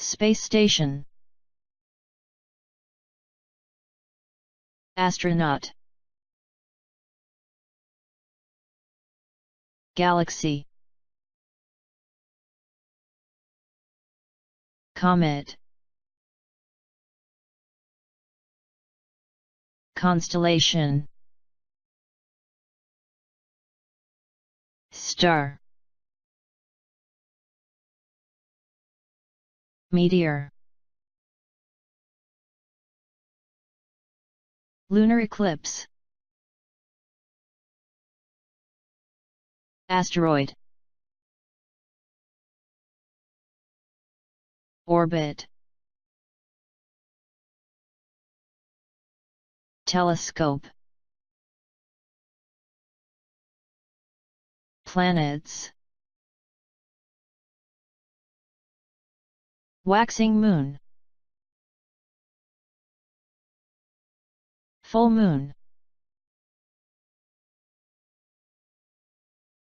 Space station. Astronaut. Galaxy. Comet. Constellation. Star. Meteor. Lunar eclipse. Asteroid. Orbit. Telescope. Planets. Waxing moon. Full moon.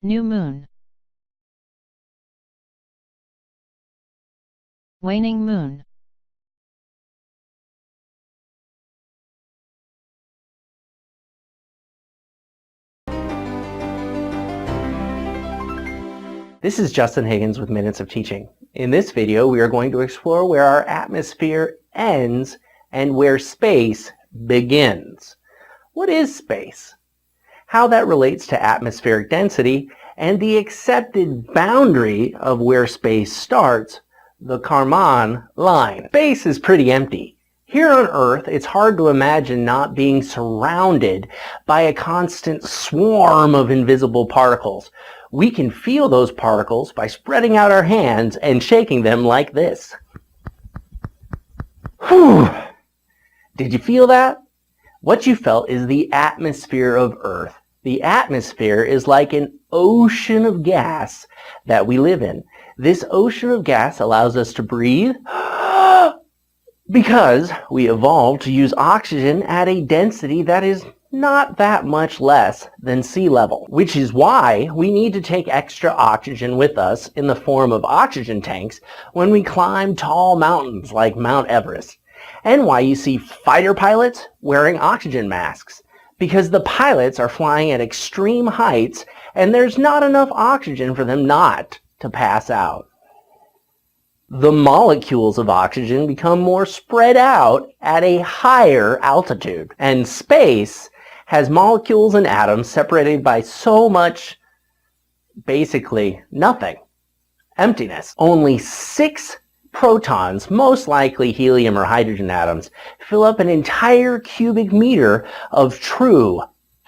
New moon. Waning moon. This is Justin Higgins with Minutes of Teaching. In this video, we are going to explore where our atmosphere ends and where space begins. What is space? How that relates to atmospheric density and the accepted boundary of where space starts, the Kármán line. Space is pretty empty. Here on Earth, it's hard to imagine not being surrounded by a constant swarm of invisible particles. We can feel those particles by spreading out our hands and shaking them like this. Whew! Did you feel that? What you felt is the atmosphere of Earth. The atmosphere is like an ocean of gas that we live in. This ocean of gas allows us to breathe because we evolved to use oxygen at a density that is not that much less than sea level, which is why we need to take extra oxygen with us in the form of oxygen tanks when we climb tall mountains like Mount Everest, and why you see fighter pilots wearing oxygen masks, because the pilots are flying at extreme heights and there's not enough oxygen for them not to pass out. The molecules of oxygen become more spread out at a higher altitude, and space has molecules and atoms separated by so much, basically nothing. Emptiness. Only 6 protons, most likely helium or hydrogen atoms, fill up an entire cubic meter of true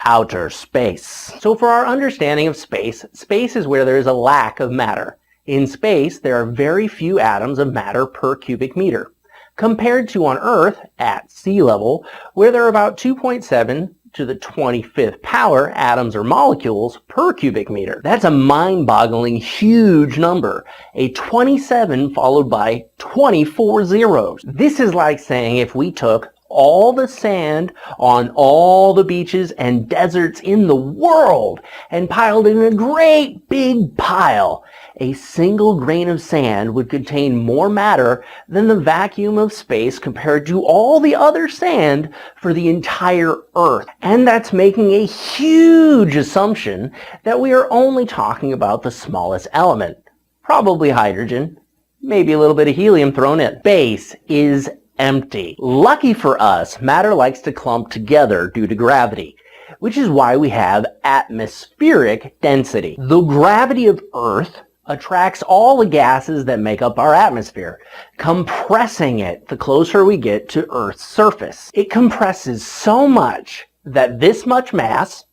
outer space. So for our understanding of space, space is where there is a lack of matter. In space, there are very few atoms of matter per cubic meter, compared to on Earth at sea level, where there are about 2.7 to the 25th power atoms or molecules per cubic meter. That's a mind-boggling huge number, a 27 followed by 24 zeros. This is like saying if we took all the sand on all the beaches and deserts in the world and piled it in a great big pile. A single grain of sand would contain more matter than the vacuum of space compared to all the other sand for the entire Earth. And that's making a huge assumption that we are only talking about the smallest element, probably hydrogen, maybe a little bit of helium thrown in. Space is empty. Lucky for us, matter likes to clump together due to gravity, which is why we have atmospheric density. The gravity of Earth attracts all the gases that make up our atmosphere, compressing it the closer we get to Earth's surface. It compresses so much that this much mass,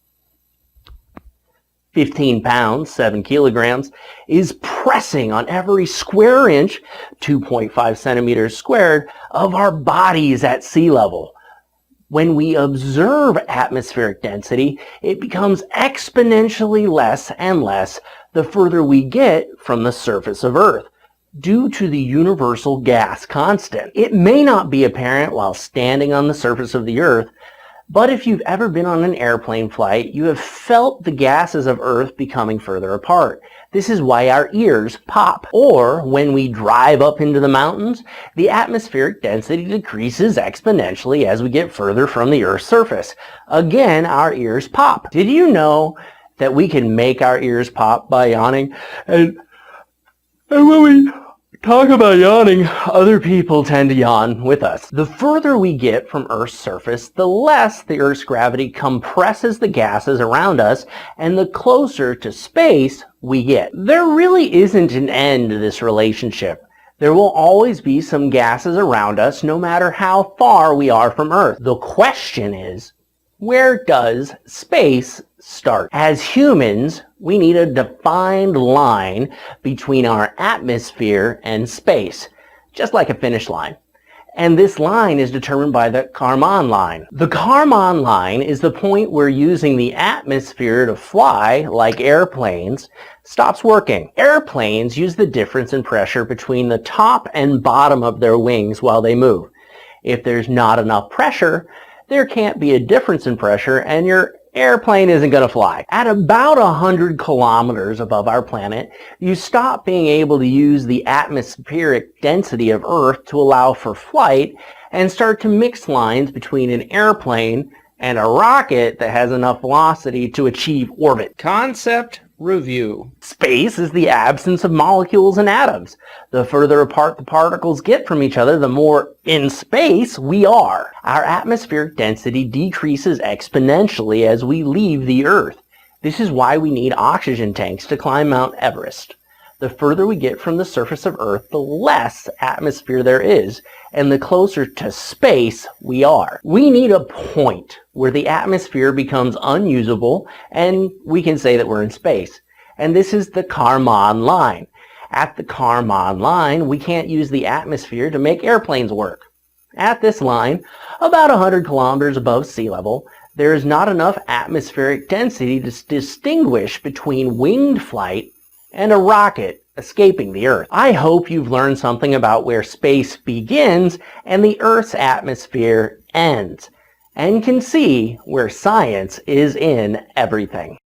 15 pounds, 7 kilograms, is pressing on every square inch, 2.5 centimeters squared, of our bodies at sea level. When we observe atmospheric density, it becomes exponentially less and less the further we get from the surface of Earth, due to the universal gas constant. It may not be apparent while standing on the surface of the Earth But if you've ever been on an airplane flight, you have felt the gases of Earth becoming further apart. This is why our ears pop. Or when we drive up into the mountains, the atmospheric density decreases exponentially as we get further from the Earth's surface. Again, our ears pop. Did you know that we can make our ears pop by yawning? And when we talk about yawning, other people tend to yawn with us. The further we get from Earth's surface, the less the Earth's gravity compresses the gases around us, and the closer to space we get. There really isn't an end to this relationship. There will always be some gases around us, no matter how far we are from Earth. The question is, where does space start? As humans, we need a defined line between our atmosphere and space, just like a finish line. And this line is determined by the Kármán line. The Kármán line is the point where using the atmosphere to fly, like airplanes, stops working. Airplanes use the difference in pressure between the top and bottom of their wings while they move. If there's not enough pressure, there can't be a difference in pressure, and your airplane isn't going to fly. At about 100 kilometers above our planet, you stop being able to use the atmospheric density of Earth to allow for flight and start to mix lines between an airplane and a rocket that has enough velocity to achieve orbit. Concept review. Space is the absence of molecules and atoms. The further apart the particles get from each other, the more in space we are. Our atmospheric density decreases exponentially as we leave the Earth. This is why we need oxygen tanks to climb Mount Everest. The further we get from the surface of Earth, the less atmosphere there is, and the closer to space we are. We need a point where the atmosphere becomes unusable and we can say that we're in space. And this is the Kármán line. At the Kármán line, we can't use the atmosphere to make airplanes work. At this line, about 100 kilometers above sea level, there is not enough atmospheric density to distinguish between winged flight and a rocket escaping the Earth. I hope you've learned something about where space begins and the Earth's atmosphere ends, and can see where science is in everything.